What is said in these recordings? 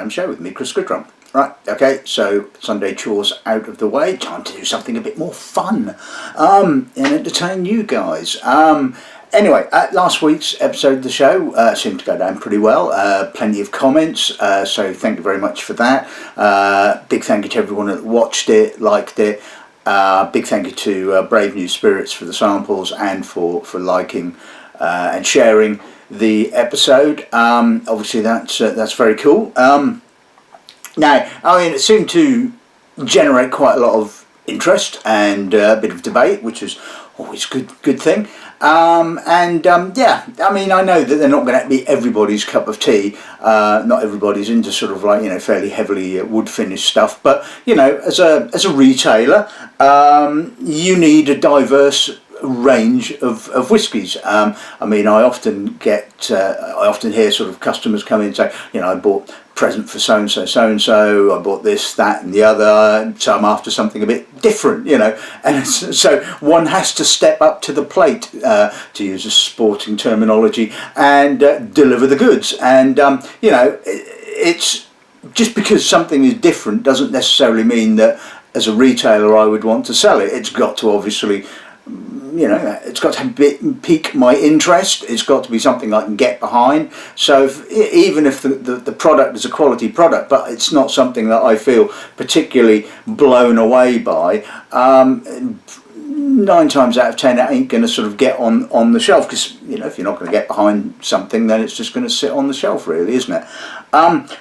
Dram Show with me, Chris Goodrum. Right, okay, so Sunday chores out of the way, time to do something a bit more fun and entertain you guys. Anyway, last week's episode of the show seemed to go down pretty well. Plenty of comments, so thank you very much for that. Big thank you to everyone that watched it, liked it. Big thank you to Brave New Spirits for the samples and for liking and sharing the episode. Obviously that's very cool. Now, I mean, it seemed to generate quite a lot of interest and a bit of debate, which is always a good thing. Yeah, I mean, I know that they're not going to be everybody's cup of tea. Not everybody's into sort of like, fairly heavily wood finish stuff. But, as a retailer, you need a diverse range of whiskies. I mean, I often hear sort of customers come in and say, I bought present for so and so, I bought this, that and the other, so I'm after something a bit different, and so one has to step up to the plate, to use a sporting terminology, and deliver the goods. And it's just because something is different doesn't necessarily mean that as a retailer I would want to sell it. It's got to obviously, it's got to pique my interest. It's got to be something I can get behind. So even if the product is a quality product, but it's not something that I feel particularly blown away by, 9 times out of 10 it ain't going to sort of get on the shelf, because if you're not going to get behind something, then it's just going to sit on the shelf, really, isn't it?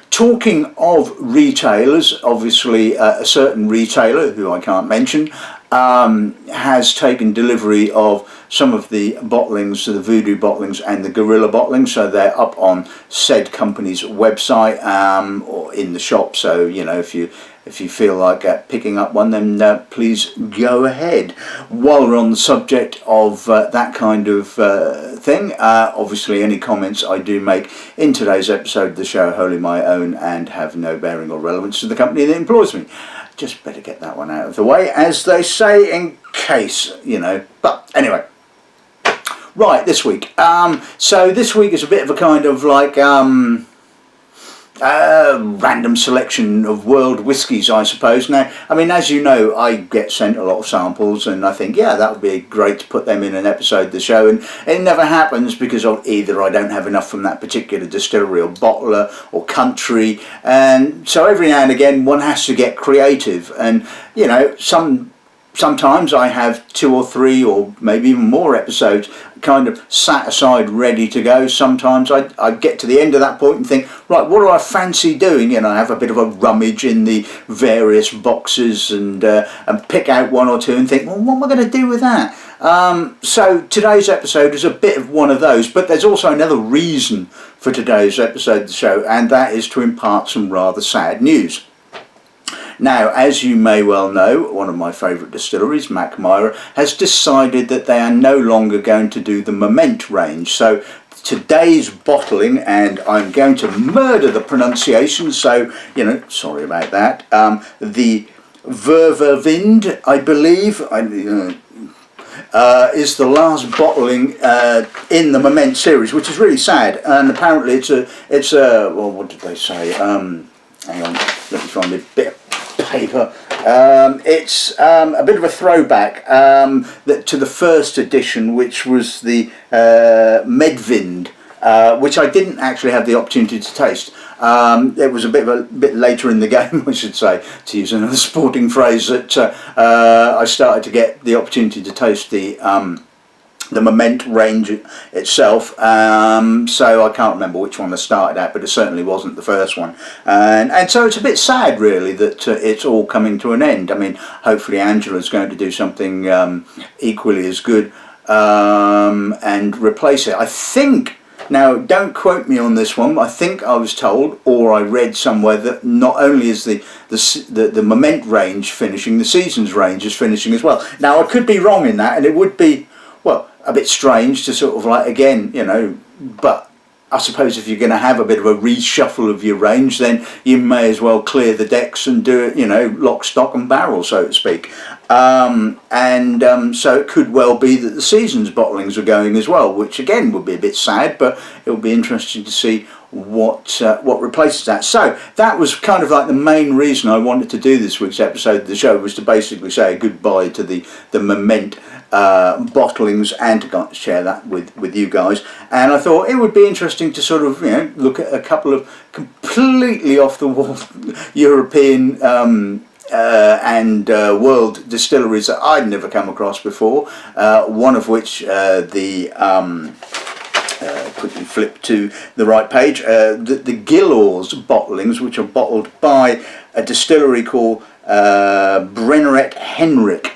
Talking of retailers, obviously a certain retailer who I can't mention has taken delivery of some of the bottlings, the Voodoo bottlings and the Gorilla bottlings, so they're up on said company's website or in the shop. So if you feel like picking up one, then please go ahead. While we're on the subject of that kind of thing, obviously any comments I do make in today's episode of the show are wholly my own and have no bearing or relevance to the company that employs me. Just better get that one out of the way, as they say, in case, But anyway, right, this week. So this week is a bit of a kind of like random selection of world whiskies, I suppose. Now, I mean, as you know, I get sent a lot of samples, and I think, yeah, that would be great to put them in an episode of the show, and it never happens because of either I don't have enough from that particular distillery or bottler or country, and so every now and again one has to get creative, and sometimes I have 2 or 3 or maybe even more episodes kind of sat aside ready to go. Sometimes I get to the end of that point and think, right, what do I fancy doing? I have a bit of a rummage in the various boxes and pick out 1 or 2 and think, well, what am I going to do with that? So today's episode is a bit of one of those, but there's also another reason for today's episode of the show, and that is to impart some rather sad news. Now, as you may well know, one of my favourite distilleries, Mackmyra, has decided that they are no longer going to do the Malt range. So today's bottling, and I'm going to murder the pronunciation, so, sorry about that, the Virvelvind, I believe, is the last bottling in the Malt series, which is really sad. And apparently it's a well, what did they say? Hang on, let me find a bit paper. It's a bit of a throwback to the first edition, which was the Medvind, which I didn't actually have the opportunity to taste. It was a bit later in the game, I should say, to use another sporting phrase, that I started to get the opportunity to taste the Malt range itself, so I can't remember which one I started at, but it certainly wasn't the first one, and so it's a bit sad really that it's all coming to an end. I mean, hopefully Angela's going to do something equally as good and replace it. I think, now don't quote me on this one, I think I was told, or I read somewhere, that not only is the Malt range finishing, the Seasons range is finishing as well. Now I could be wrong in that, and it would be, well, a bit strange to sort of like, again, but I suppose if you're going to have a bit of a reshuffle of your range, then you may as well clear the decks and do it, lock, stock and barrel, so to speak. So it could well be that the season's bottlings are going as well, which again would be a bit sad, but it will be interesting to see what replaces that. So that was kind of like the main reason I wanted to do this week's episode of the show, was to basically say goodbye to the Moment bottlings and to share that with you guys. And I thought it would be interesting to sort of, you know, look at a couple of completely off the wall European and world distilleries that I'd never come across before, one of which quickly flip to the right page, the Gilors bottlings, which are bottled by a distillery called Brenneret Henrik,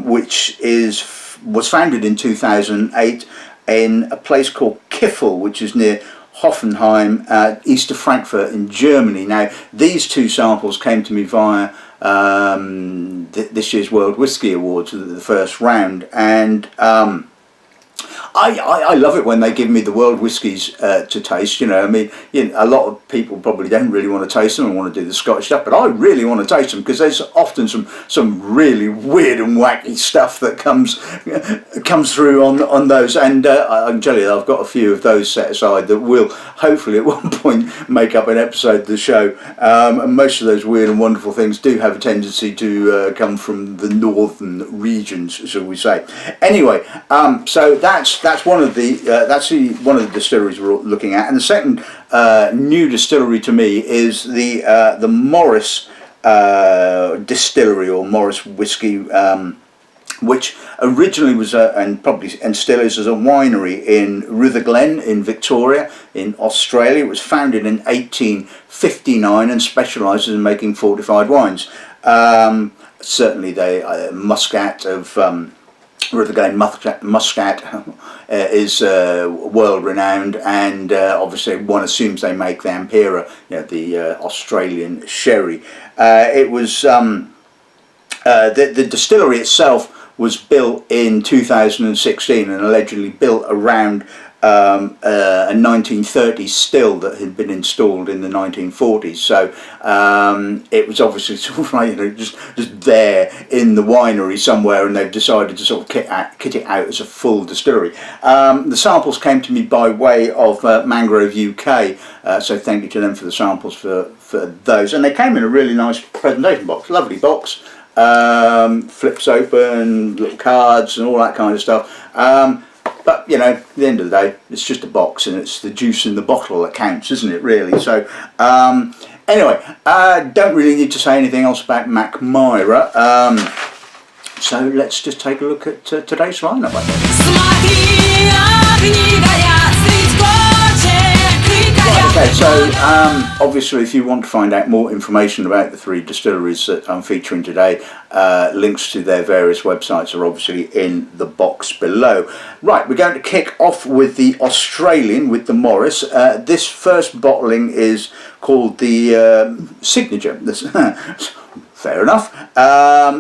which was founded in 2008 in a place called Kiffel, which is near Hoffenheim, east of Frankfurt in Germany. Now, these two samples came to me via this year's World Whiskey Awards, the first round, and I love it when they give me the world whiskies to taste. You know, I mean, a lot of people probably don't really want to taste them and want to do the Scottish stuff, but I really want to taste them, because there's often some really weird and wacky stuff that comes through on those. And I can tell you that I've got a few of those set aside that will hopefully at one point make up an episode of the show. And most of those weird and wonderful things do have a tendency to come from the northern regions, shall we say. Anyway, so that's one of the one of the distilleries we're looking at. And the second new distillery to me is the Morris distillery, or Morris Whiskey, which originally was and still is as a winery in Rutherglen in Victoria in Australia. It was founded in 1859 and specialises in making fortified wines. Certainly they Muscat of Rutherglen Muscat is world renowned, and obviously one assumes they make the Macmyra, you know, the Australian sherry. It was the distillery itself was built in 2016 and allegedly built around a 1930s still that had been installed in the 1940s. So it was obviously sort of like, you know, just there in the winery somewhere, and they've decided to sort of kit it out as a full distillery. The samples came to me by way of Mangrove UK, so thank you to them for the samples for those, and they came in a really nice presentation box, lovely box. Flips open, little cards and all that kind of stuff. But, you know, at the end of the day, it's just a box, and it's the juice in the bottle that counts, isn't it, really? So, anyway, don't really need to say anything else about Macmyra. So let's just take a look at today's lineup, I think. Okay, so obviously if you want to find out more information about the three distilleries that I'm featuring today, links to their various websites are obviously in the box below. Right, we're going to kick off with the Australian, with the Morris. This first bottling is called the Signature. Fair enough.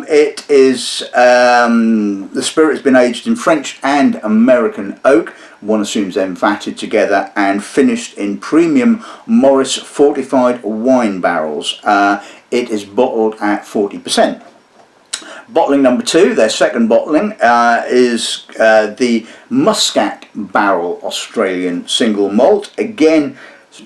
It is, the spirit has been aged in French and American oak. One assumes them vatted together and finished in premium Morris fortified wine barrels. It is bottled at 40%. Bottling number two, their second bottling, is the Muscat Barrel Australian Single Malt. Again,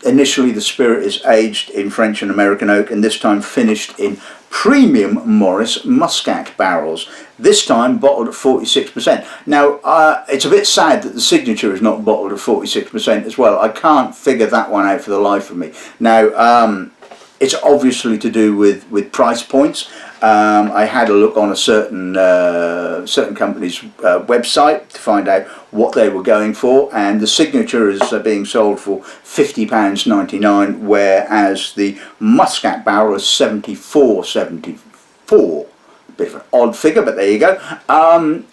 initially the spirit is aged in French and American oak, and this time finished in premium Morris Muscat barrels, this time bottled at 46%. Now, it's a bit sad that the Signature is not bottled at 46% as well. I can't figure that one out for the life of me. Now, it's obviously to do with price points. I had a look on a certain company's website to find out what they were going for, and the Signature is being sold for £50.99, whereas the Muscat Barrel is £74.74. Bit of an odd figure, but there you go.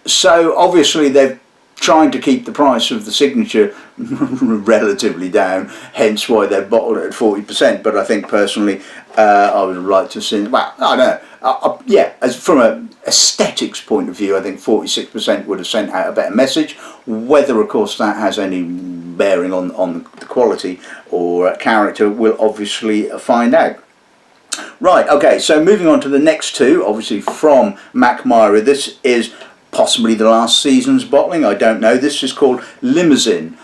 So obviously they're trying to keep the price of the Signature relatively down, hence why they're bottled at 40%. But I think personally, I would like to see, well, I don't know. Yeah, as from an aesthetics point of view, I think 46% would have sent out a better message. Whether, of course, that has any bearing on the quality or character, we'll obviously find out. Right, okay, so moving on to the next two, obviously from Mackmyra. This is possibly the last season's bottling, I don't know. This is called Limousin,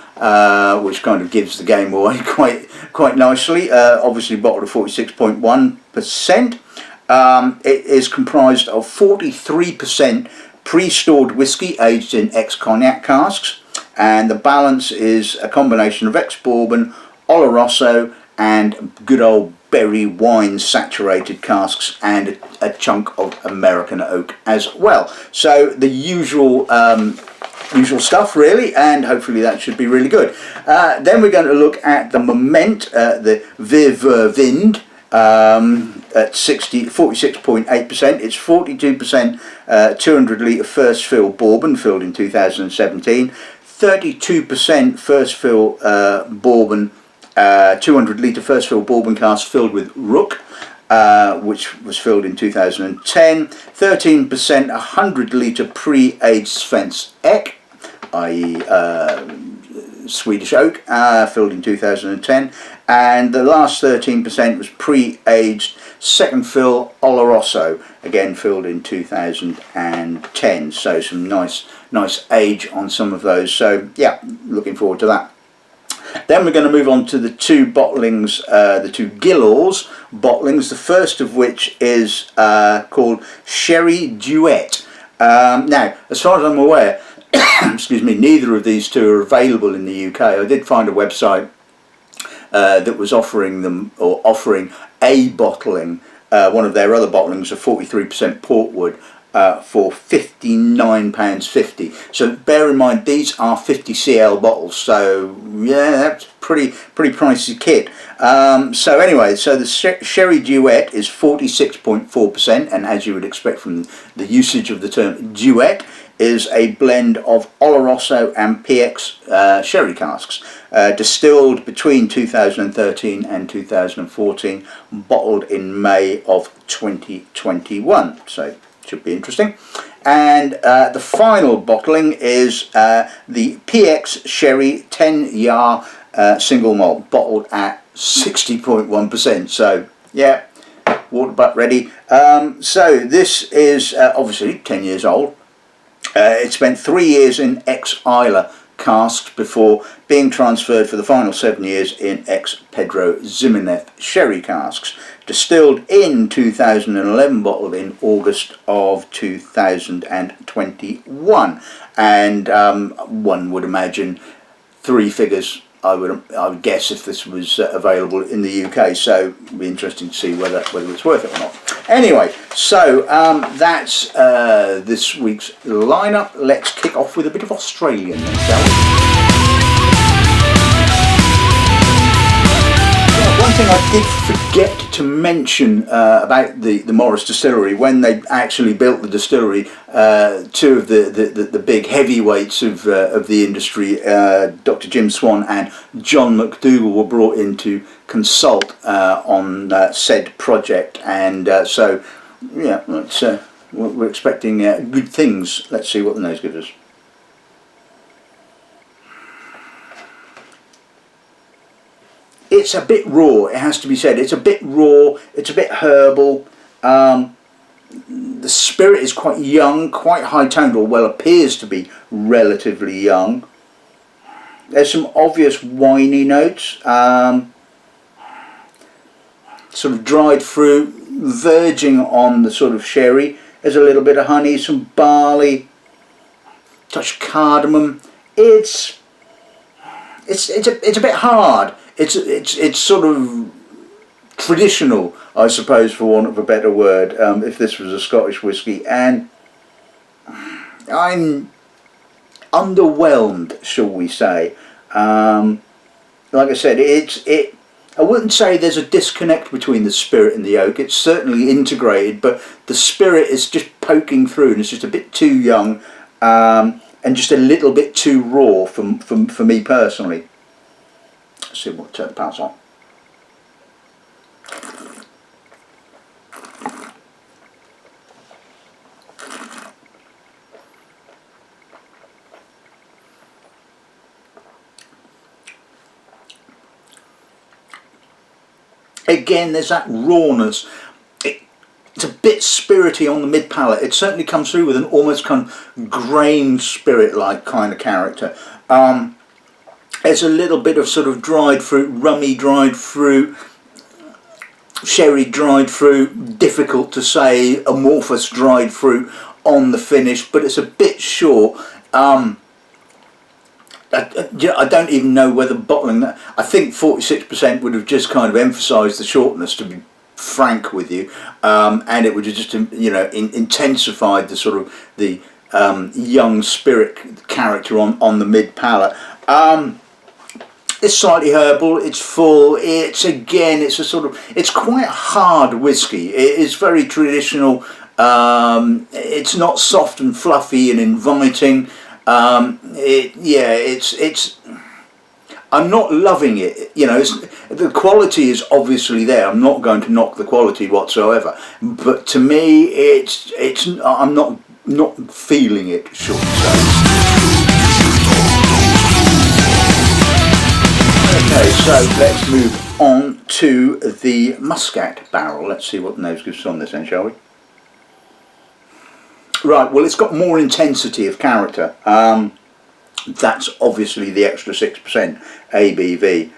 which kind of gives the game away quite nicely. Obviously bottled at 46.1%. It is comprised of 43% pre-stored whiskey aged in ex-cognac casks, and the balance is a combination of ex-bourbon, Oloroso, and good old berry wine saturated casks, and a chunk of American oak as well. So the usual stuff really, and hopefully that should be really good. Then we're going to look at the Moment, the Virvelvind, at 46.8%. It's 42% 200 litre first fill bourbon filled in 2017, 32% first fill bourbon 200 litre first fill bourbon cask filled with Rook, which was filled in 2010, 13% 100 litre pre-aged Svens Ek, i.e. Swedish oak, filled in 2010, and the last 13% was pre-aged second fill Oloroso, again filled in 2010. So some nice age on some of those. So yeah, looking forward to that. Then we're going to move on to the two bottlings, the two Gilors bottlings, the first of which is called Sherry Duet. Now, as far as I'm aware, excuse me, neither of these two are available in the UK. I did find a website that was offering them, or offering a bottling, one of their other bottlings of 43% Portwood, for £59.50. So bear in mind these are 50cl bottles, so yeah, that's pretty pricey kit. So anyway, so the Sherry Duet is 46.4%, and as you would expect from the usage of the term duet, is a blend of Oloroso and PX sherry casks, distilled between 2013 and 2014, bottled in May of 2021. So should be interesting. And the final bottling is the PX Sherry 10 Jahre single malt, bottled at 60.1%. So yeah, water butt ready. So this is obviously 10 years old. It spent 3 years in ex-Islay casks before being transferred for the final 7 years in ex-Pedro Ximenez sherry casks. Distilled in 2011, bottled in August of 2021, and one would imagine 3 figures. I would guess if this was available in the UK. So it'd be interesting to see whether it's worth it or not. Anyway, so that's this week's lineup. Let's kick off with a bit of Australian then, shall we? One thing I did forget to mention about the Morris distillery, when they actually built the distillery, two of the big heavyweights of the industry, Dr. Jim Swan and John McDougall, were brought in to consult on said project, and so yeah, we're expecting good things. Let's see what the nose gives us. It's a bit raw, it has to be said. It's a bit raw, it's a bit herbal. The spirit is quite young, quite high-toned, or well appears to be relatively young. There's some obvious winey notes, sort of dried fruit, verging on the sort of sherry. There's a little bit of honey, some barley, touch of cardamom. It's a bit hard. It's sort of traditional, I suppose, for want of a better word, if this was a Scottish whisky, and I'm underwhelmed, shall we say. Like I said, I wouldn't say there's a disconnect between the spirit and the oak. It's certainly integrated, but the spirit is just poking through, and it's just a bit too young, and just a little bit too raw for me personally. Let's see what turn the pounds on. Again, there's that rawness. It's a bit spirity on the mid palate. It certainly comes through with an almost kind of grain spirit-like kind of character. There's a little bit of sort of dried fruit, rummy dried fruit, sherry dried fruit, difficult to say, amorphous dried fruit on the finish, but it's a bit short. I don't even know whether bottling that. I think 46% would have just kind of emphasised the shortness, to be frank with you, and it would have just, you know, intensified the sort of the young spirit character on the mid palate. It's slightly herbal, it's full, it's a sort of, it's quite a hard whiskey. It is very traditional. It's not soft and fluffy and inviting. It's I'm not loving it, you know. The quality is obviously there. I'm not going to knock the quality whatsoever, but to me I'm not feeling it, shall we say. Okay, so let's move on to the Muscat barrel. Let's see what the nose gives us on this end, shall we? Right, well, it's got more intensity of character. That's obviously the extra 6% ABV.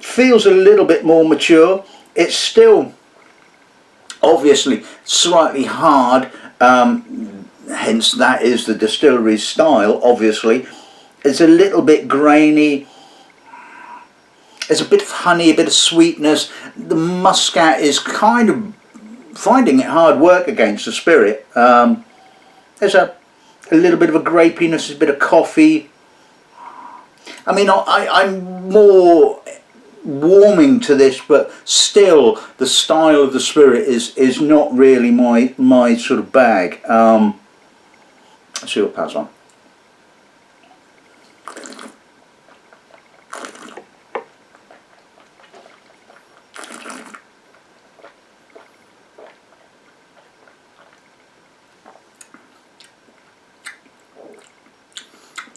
Feels a little bit more mature. It's still obviously slightly hard, hence that is the Distilleries style, obviously. It's a little bit grainy. There's a bit of honey, a bit of sweetness. The Muscat is kind of finding it hard work against the spirit. There's a little bit of a grapiness, a bit of coffee. I mean, I'm more warming to this, but still the style of the spirit is not really my sort of bag. Let's see what Paz on.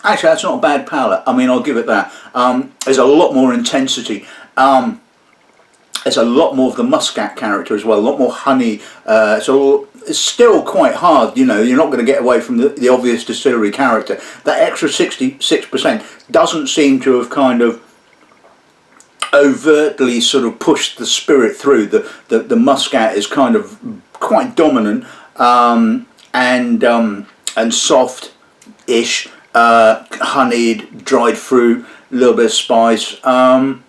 Actually, that's not a bad palate. I mean, I'll give it that. There's a lot more intensity. There's a lot more of the Muscat character as well, a lot more honey. So it's still quite hard, you know. You're not going to get away from the obvious distillery character. That extra 66% doesn't seem to have kind of overtly sort of pushed the spirit through. The Muscat is kind of quite dominant and soft-ish. Honeyed, dried fruit, a little bit of spice. I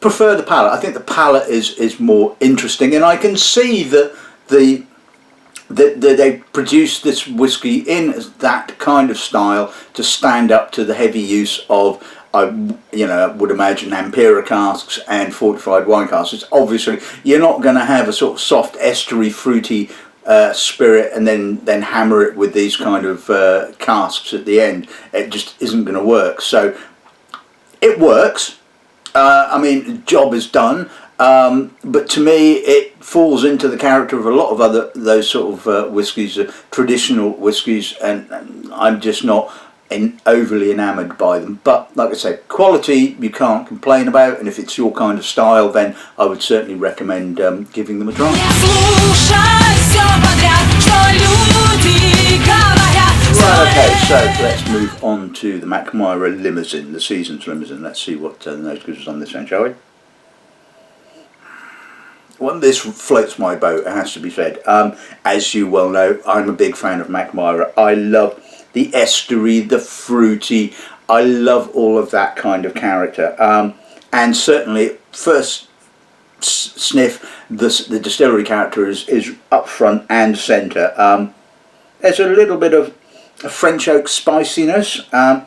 prefer the palate. I think the palate is more interesting, and I can see that they produced this whiskey in that kind of style to stand up to the heavy use of, I would imagine, Macmyra casks and fortified wine casks. It's obviously, you're not going to have a sort of soft, estery, fruity spirit and then hammer it with these kind of casks at the end. It just isn't going to work. So it works. I mean, the job is done. But to me, it falls into the character of a lot of those sort of whiskies, traditional whiskies, and I'm just not overly enamoured by them. But like I say, quality you can't complain about, and if it's your kind of style, then I would certainly recommend giving them a try. Right, okay, so let's move on to the Mackmyra Limousin, the Seasons Limousin. Let's see what the nose gives us on this one, shall we? Well, this floats my boat, it has to be said. As you well know, I'm a big fan of Macmyra. I love the estery, the fruity. I love all of that kind of character. And certainly, first sniff, the distillery character is up front and centre. There's a little bit of French oak spiciness, a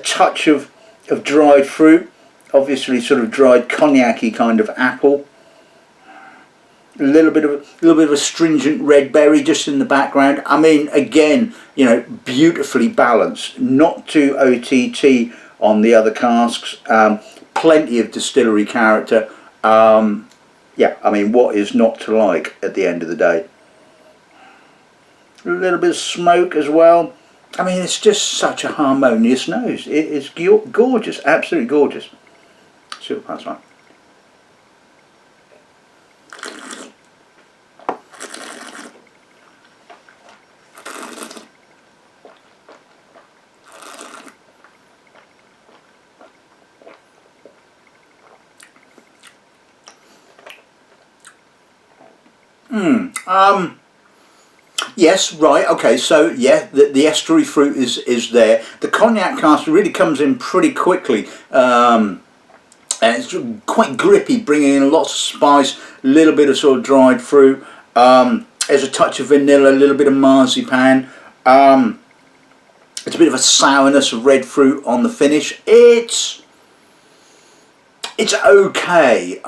touch of dried fruit, obviously sort of dried cognac-y kind of apple. A little bit of a stringent red berry just in the background. I mean, again, beautifully balanced, not too OTT on the other casks. Plenty of distillery character. Yeah, I mean, what is not to like at the end of the day? A little bit of smoke as well. I mean, it's just such a harmonious nose. It is gorgeous, absolutely gorgeous. See what that's like. Yes, right, okay, so yeah, the estuary fruit is there. The cognac cast really comes in pretty quickly, and it's quite grippy, bringing in lots of spice, a little bit of sort of dried fruit. There's a touch of vanilla, a little bit of marzipan. It's a bit of a sourness of red fruit on the finish. It's okay.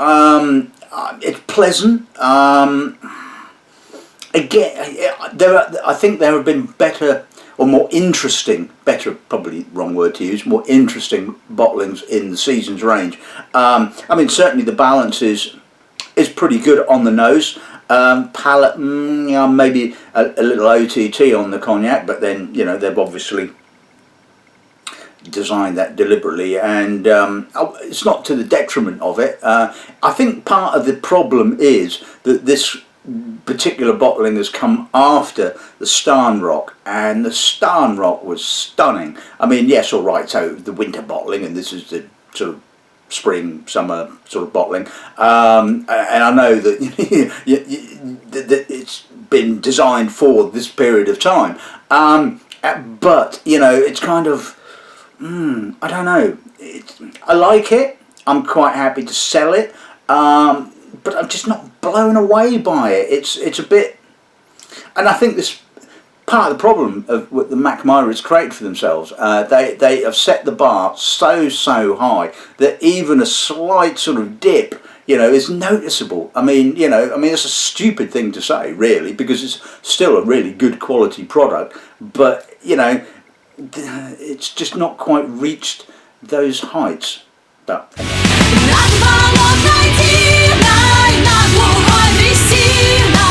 It's pleasant. Again, I think there have been better or more interesting, better probably wrong word to use, more interesting bottlings in the Seasons range. I mean, certainly the balance is pretty good on the nose. Palate, maybe a little OTT on the cognac, but then, you know, they've obviously designed that deliberately, and it's not to the detriment of it. I think part of the problem is that this particular bottling has come after the Starnrock, and the Starnrock was stunning. I mean, yes, all right, so the winter bottling, and this is the sort of spring, summer sort of bottling, and I know that, that it's been designed for this period of time, but, you know, it's kind of, I don't know, I like it, I'm quite happy to sell it, but I'm just not blown away by it. It's a bit, and I think this part of the problem of what the Mackmyra has created for themselves. They have set the bar so high that even a slight sort of dip, you know, is noticeable. I mean, you know, it's a stupid thing to say, really, because it's still a really good quality product, but, you know, it's just not quite reached those heights. But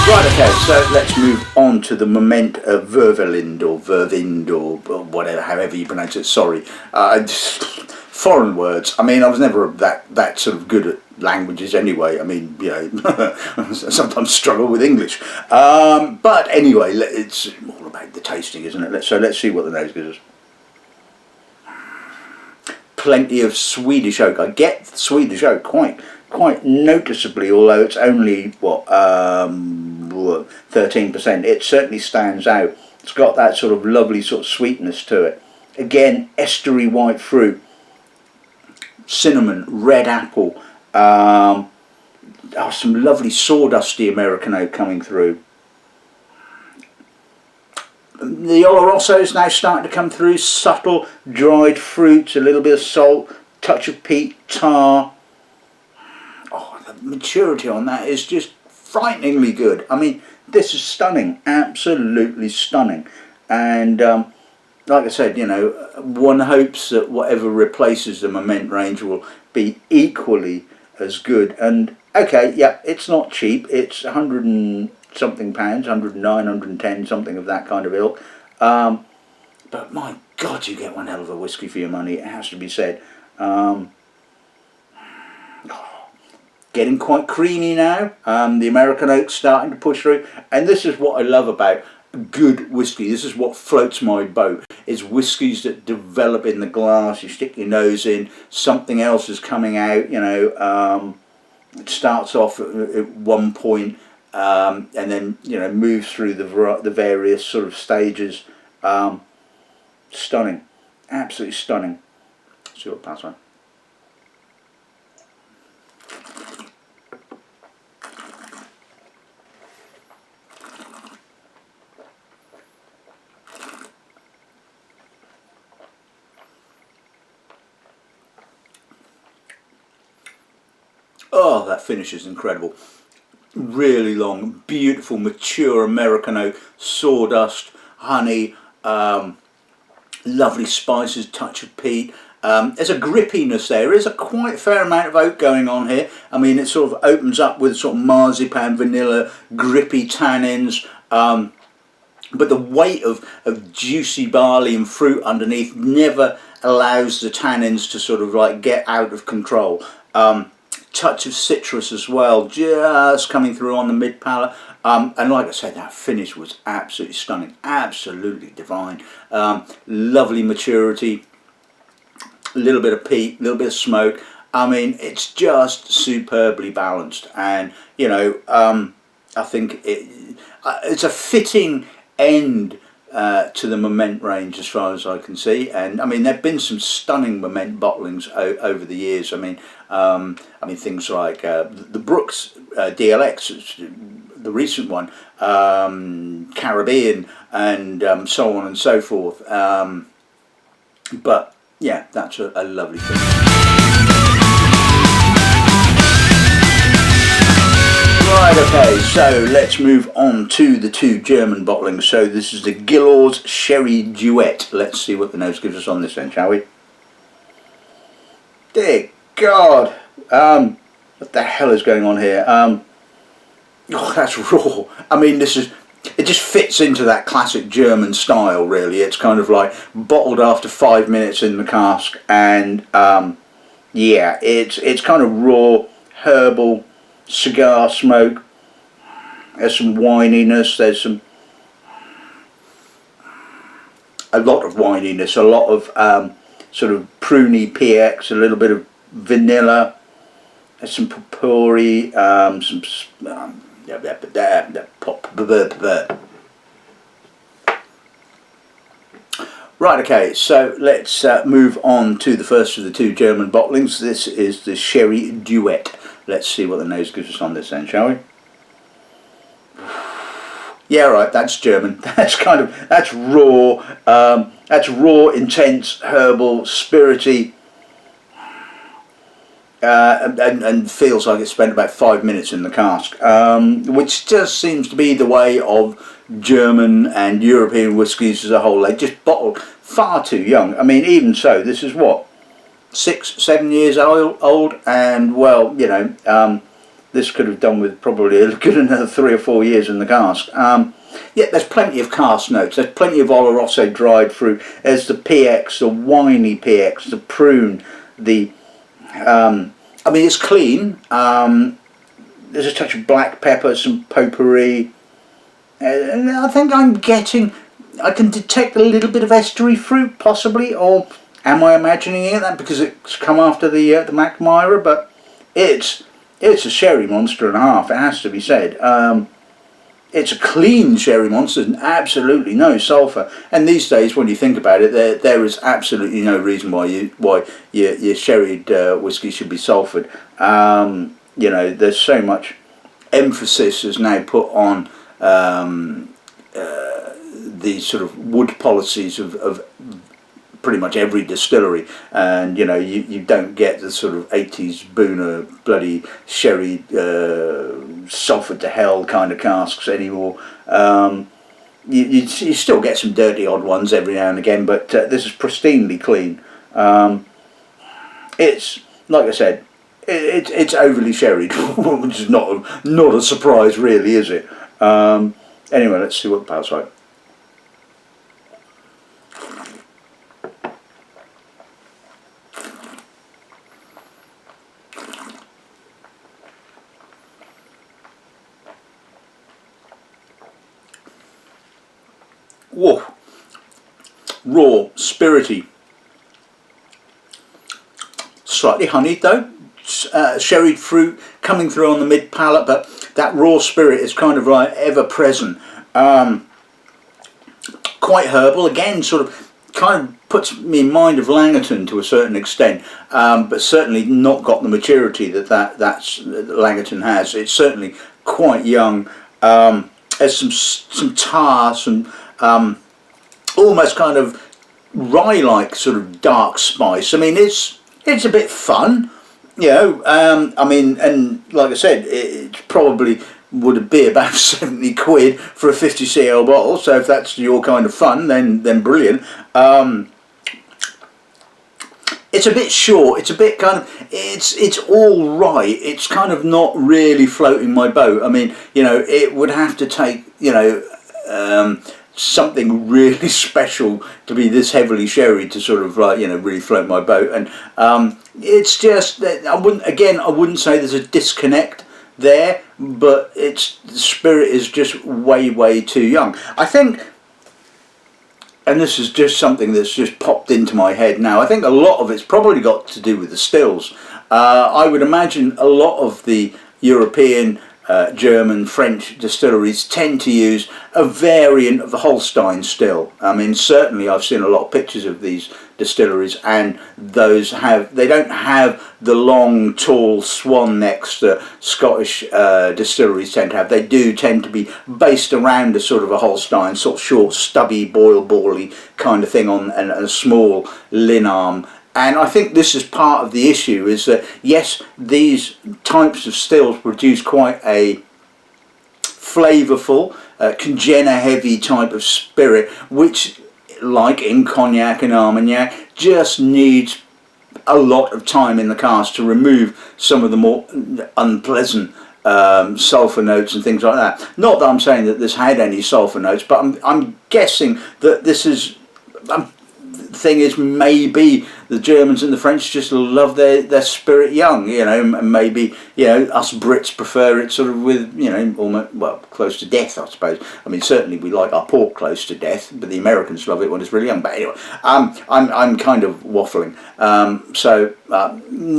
right, okay, so let's move on to the moment of Virvelvind or Vervind or whatever, however you pronounce it. Sorry, foreign words. I mean, I was never that sort of good at languages anyway. I mean, you know, sometimes struggle with English. But anyway, it's all about the tasting, isn't it? So let's see what the nose gives us. Plenty of Swedish oak. I get Swedish oak quite noticeably, although it's only what 13%. It certainly stands out. It's got that sort of lovely sort of sweetness to it. Again, estuary white fruit, cinnamon, red apple, some lovely sawdusty American oak coming through. The Oloroso is now starting to come through, subtle dried fruits, a little bit of salt, touch of peat, tar. Oh, the maturity on that is just frighteningly good. I mean, this is stunning, absolutely stunning. And like I said, you know, one hopes that whatever replaces the Moment range will be equally as good. And okay, yeah, it's not cheap. It's 100 and something pounds, 109, 110, something of that kind of ilk. But my God, you get one hell of a whiskey for your money, it has to be said. Getting quite creamy now. The American oak's starting to push through, and this is what I love about good whiskey. This is what floats my boat, is whiskies that develop in the glass. You stick your nose in, something else is coming out, you know. It starts off at one point, and then, you know, moves through the various sort of stages. Stunning, absolutely stunning. Let's see what pass on. Oh, that finish is incredible. Really long, beautiful, mature American oak, sawdust, honey, lovely spices, touch of peat. There's a grippiness there. There is a quite fair amount of oak going on here. I mean, it sort of opens up with sort of marzipan, vanilla, grippy tannins. But the weight of juicy barley and fruit underneath never allows the tannins to sort of like get out of control. touch of citrus as well, just coming through on the mid palate. And like I said, that finish was absolutely stunning, absolutely divine. Lovely maturity, a little bit of peat, a little bit of smoke. I mean, it's just superbly balanced, and you know, I think it's a fitting end to the Moment range as far as I can see. And I mean, there've been some stunning Moment bottlings over the years. I mean things like the Brooks DLX, the recent one, Caribbean, and so on and so forth. But yeah, that's a lovely thing. Right, okay, so let's move on to the two German bottlings. So this is the Gilors Sherry Duet. Let's see what the nose gives us on this then, shall we? Dear God, what the hell is going on here? Oh, that's raw. I mean, it just fits into that classic German style, really. It's kind of like bottled after 5 minutes in the cask, and yeah, it's kind of raw, herbal, cigar smoke. There's some wininess, there's a lot of wininess, a lot of sort of pruny PX, a little bit of vanilla, there's some potpourri, Right, okay, so let's move on to the first of the two German bottlings. This is the Sherry Duet. Let's see what the nose gives us on this then, shall we? Yeah, right, that's German. That's raw. That's raw, intense, herbal, spirity, and feels like it's spent about 5 minutes in the cask, which just seems to be the way of German and European whiskies as a whole. They just bottle far too young. I mean, even so, this is what, 6-7 years old, and well, you know, this could have done with probably a good another 3 or 4 years in the cask. Yeah, there's plenty of cask notes, there's plenty of Oloroso dried fruit, there's the PX, the winey PX, the prune, the I mean, it's clean. There's a touch of black pepper, some potpourri, and I think I can detect a little bit of estuary fruit, possibly, or am I imagining it? That because it's come after the Mackmyra, but it's a sherry monster and a half. It has to be said. It's a clean sherry monster, and absolutely no sulphur. And these days, when you think about it, there is absolutely no reason why your sherried whiskey should be sulphured. You know, there's so much emphasis is now put on the sort of wood policies of pretty much every distillery, and you know, you don't get the sort of 80s Booner bloody sherry sulphur to hell kind of casks anymore. You still get some dirty odd ones every now and again, but this is pristinely clean. It's, like I said, it's overly sherried, which is not a surprise really, is it? Anyway, let's see what the palate's like. Whoa, raw, spirity, slightly honeyed though, sherried fruit coming through on the mid palate, but that raw spirit is kind of like ever present. Quite herbal, again, sort of kind of puts me in mind of Langerton to a certain extent, but certainly not got the maturity that Langerton has. It's certainly quite young. There's some tar, some almost kind of rye-like sort of dark spice. I mean, it's a bit fun, you know. I mean, and like I said, it probably would be about 70 quid for a 50cl bottle. So if that's your kind of fun, then brilliant. It's a bit short. It's a bit kind of, it's all right. It's kind of not really floating my boat. I mean, you know, it would have to take, you know, something really special to be this heavily sherry to sort of like, you know, really float my boat. And it's just that I wouldn't say there's a disconnect there, but it's the spirit is just way too young. I think, and this is just something that's just popped into my head now, I think a lot of it's probably got to do with the stills. I would imagine a lot of the European, German, French distilleries tend to use a variant of the Holstein still. I mean, certainly I've seen a lot of pictures of these distilleries, and they don't have the long, tall swan necks that Scottish distilleries tend to have. They do tend to be based around a sort of a Holstein, sort of short, stubby, boil-bally kind of thing and a small lin arm. And I think this is part of the issue, is that yes, these types of stills produce quite a flavourful, congenna heavy type of spirit, which, like in cognac and armagnac, just needs a lot of time in the cask to remove some of the more unpleasant sulphur notes and things like that. Not that I'm saying that this had any sulphur notes, but I'm guessing that this is... thing is, maybe the Germans and the French just love their spirit young, you know, and maybe, you know, us Brits prefer it sort of with, you know, almost, well, close to death, I suppose. I mean, certainly we like our port close to death, but the Americans love it when it's really young. But anyway, I'm kind of waffling.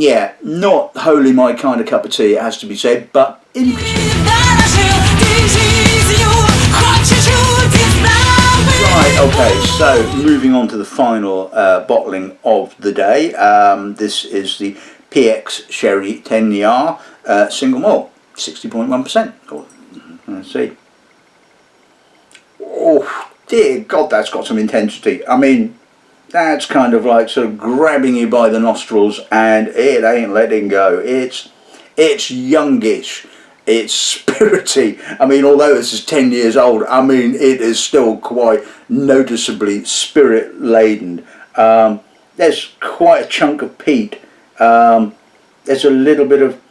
Yeah, not wholly my kind of cup of tea, it has to be said, but interesting. Right, okay, so moving on to the final bottling of the day. This is the PX Sherry 10 Jahre single malt, 60.1%. Let's see. Oh, dear God, that's got some intensity. I mean, that's kind of like sort of grabbing you by the nostrils, and it ain't letting go. It's youngish. It's spirity. I mean, although this is 10 years old, I mean, it is still quite noticeably spirit laden. There's quite a chunk of peat. There's a little bit of,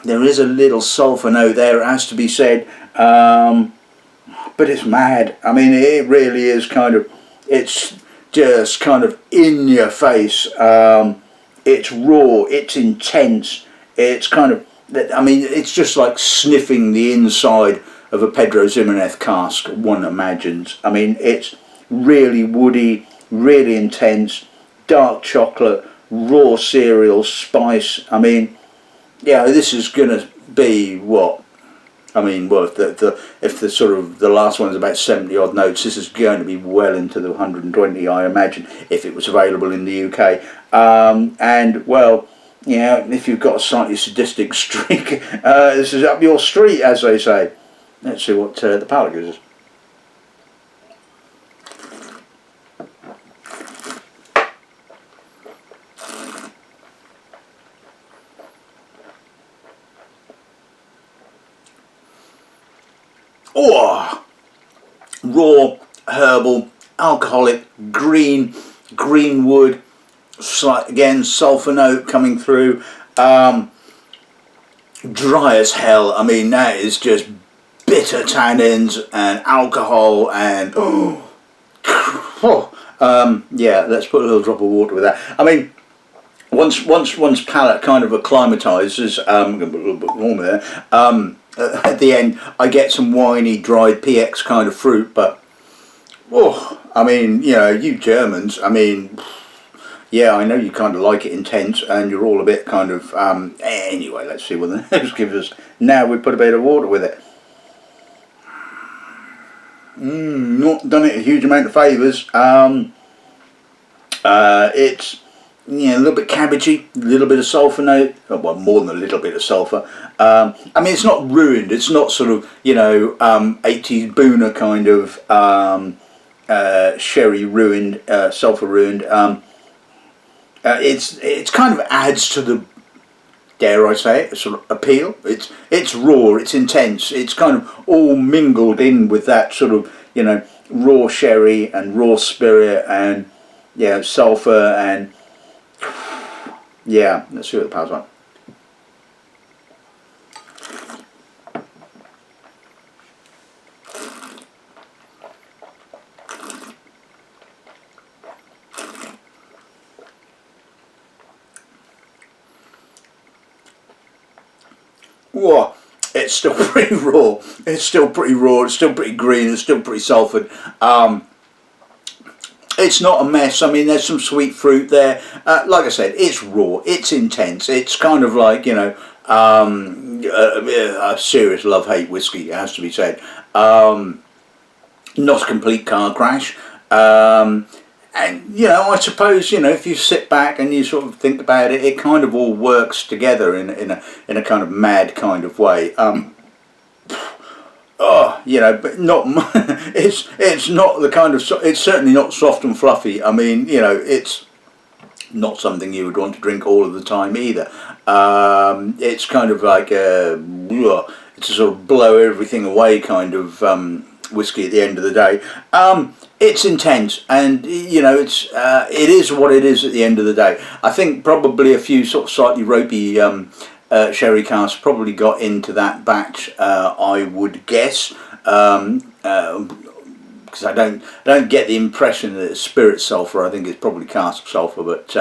there is a little sulphur note there, it has to be said. But it's mad. I mean, it really is kind of, it's just kind of in your face. It's raw, it's intense, it's kind of, I mean, it's just like sniffing the inside of a Pedro Ximenez cask, one imagines. I mean, it's really woody, really intense, dark chocolate, raw cereal, spice. I mean, yeah, this is going to be what? I mean, well, if the sort of the last one's about 70 odd notes, this is going to be well into the 120, I imagine, if it was available in the UK. And well, yeah, if you've got a slightly sadistic streak, this is up your street, as they say. Let's see what the palate gives us. Oh, raw, herbal, alcoholic, green wood. Again, sulphur note coming through, dry as hell. I mean, that is just bitter tannins and alcohol and yeah, let's put a little drop of water with that. I mean, once palate kind of acclimatises, I'm going to put a little bit warmer there, at the end I get some winey dried PX kind of fruit, but I mean, you know, you Germans, I mean, yeah, I know you kind of like it intense, and you're all a bit kind of, anyway, let's see what the next gives us. Now we put a bit of water with it. Not done it a huge amount of favours. It's, yeah, a little bit cabbagey, a little bit of sulphur note, well, more than a little bit of sulphur. I mean, it's not ruined, it's not sort of, you know, 80s Booner kind of sherry ruined, sulphur ruined. It's kind of adds to the, dare I say it, sort of appeal. It's raw, it's intense, it's kind of all mingled in with that sort of, you know, raw sherry and raw spirit and, yeah, sulphur and, yeah, let's see what the power's like. whoa, it's still pretty raw. It's still pretty raw. It's still pretty green. It's still pretty sulphurous. It's not a mess. I mean, there's some sweet fruit there. Like I said, it's raw. It's intense. It's kind of like, you know, a serious love-hate whiskey, it has to be said. Not a complete car crash. And, you know, I suppose, you know, if you sit back and you sort of think about it, it kind of all works together in a kind of mad kind of way. Oh, you know, but not. It's not the kind of. It's certainly not soft and fluffy. I mean, you know, it's not something you would want to drink all of the time either. It's kind of like it's a sort of blow everything away kind of whiskey at the end of the day. It's intense, and you know, it is what it is at the end of the day. I think probably a few sort of slightly ropey sherry casks probably got into that batch, I would guess, because I don't get the impression that it's spirit sulphur. I think it's probably cask sulphur, but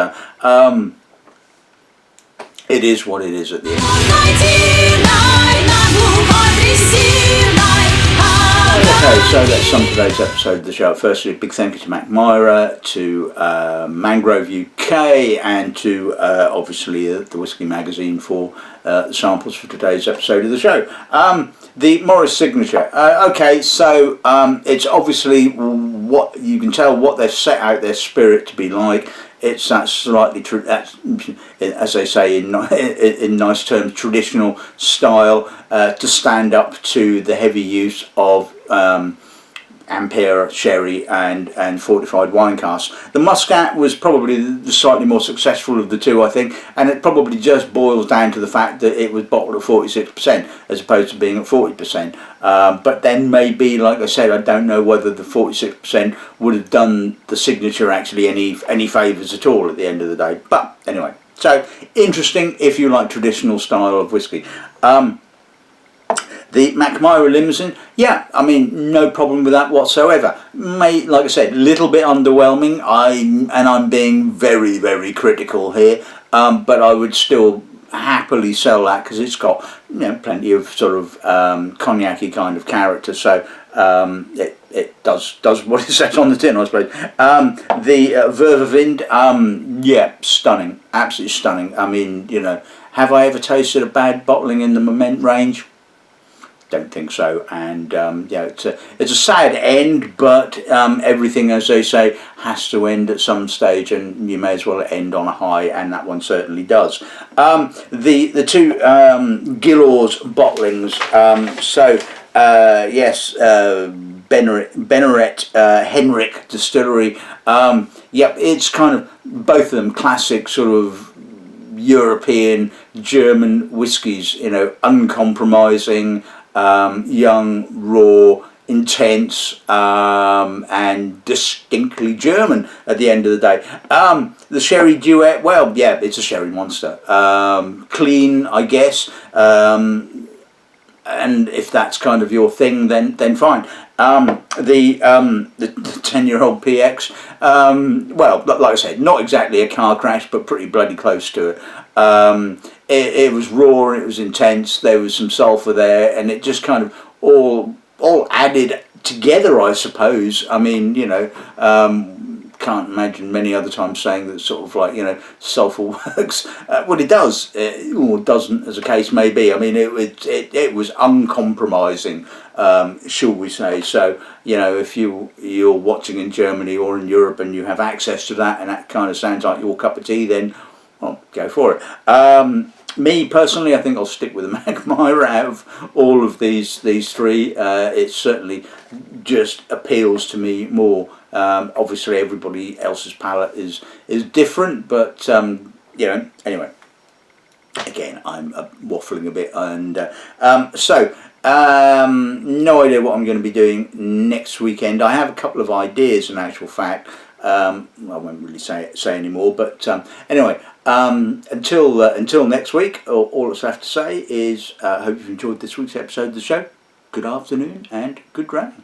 it is what it is at the end of the day. Okay, so that's some of today's episode of the show. Firstly, a big thank you to Mackmyra, to Mangrove UK, and to obviously the Whiskey Magazine for the samples for today's episode of the show. The Morris signature. Okay, so it's obviously what you can tell what they've set out their spirit to be like. It's that slightly, as they say in nice terms, traditional style to stand up to the heavy use of Ampere sherry and fortified wine casks. The Muscat was probably the slightly more successful of the two, I think, and it probably just boils down to the fact that it was bottled at 46% as opposed to being at 40%. But then maybe, like I said, I don't know whether the 46% would have done the signature actually any favours at all at the end of the day. But anyway, so interesting if you like traditional style of whiskey. The Macmyra Limousin, yeah, I mean, no problem with that whatsoever. Like I said, a little bit underwhelming. I'm being very, very critical here, but I would still happily sell that because it's got, you know, plenty of sort of cognac-y kind of character. So it does what it says on the tin, I suppose. The Virvelvind, yeah, stunning, absolutely stunning. I mean, you know, have I ever tasted a bad bottling in the Moment range? Don't think so, and yeah, it's a sad end, but everything, as they say, has to end at some stage, and you may as well end on a high, and that one certainly does. The two Gilors bottlings, yes, Benneret Henrik Distillery. Yep, it's kind of both of them classic sort of European German whiskies, you know, uncompromising. Young, raw, intense, and distinctly German at the end of the day. The sherry duet, well, yeah, it's a sherry monster. Clean, I guess, and if that's kind of your thing, then fine. The 10-year-old PX, well, like I said, not exactly a car crash, but pretty bloody close to it. It was raw, it was intense, there was some sulphur there, and it just kind of all added together, I suppose. I mean, you know, can't imagine many other times saying that sort of like, you know, sulphur works. Well, it does, or doesn't, as a case may be. I mean, it was uncompromising, shall we say. So, you know, if you're watching in Germany or in Europe and you have access to that, and that kind of sounds like your cup of tea, then, well, go for it. Me personally, I think I'll stick with the Mackmyra out of all of these three. It certainly just appeals to me more. Obviously, everybody else's palate is different, but you know. Anyway, again, I'm waffling a bit, and no idea what I'm going to be doing next weekend. I have a couple of ideas, in actual fact. I won't really say any more, but anyway, until next week, all that's left to say is hope you've enjoyed this week's episode of the show. Good afternoon and good Dram.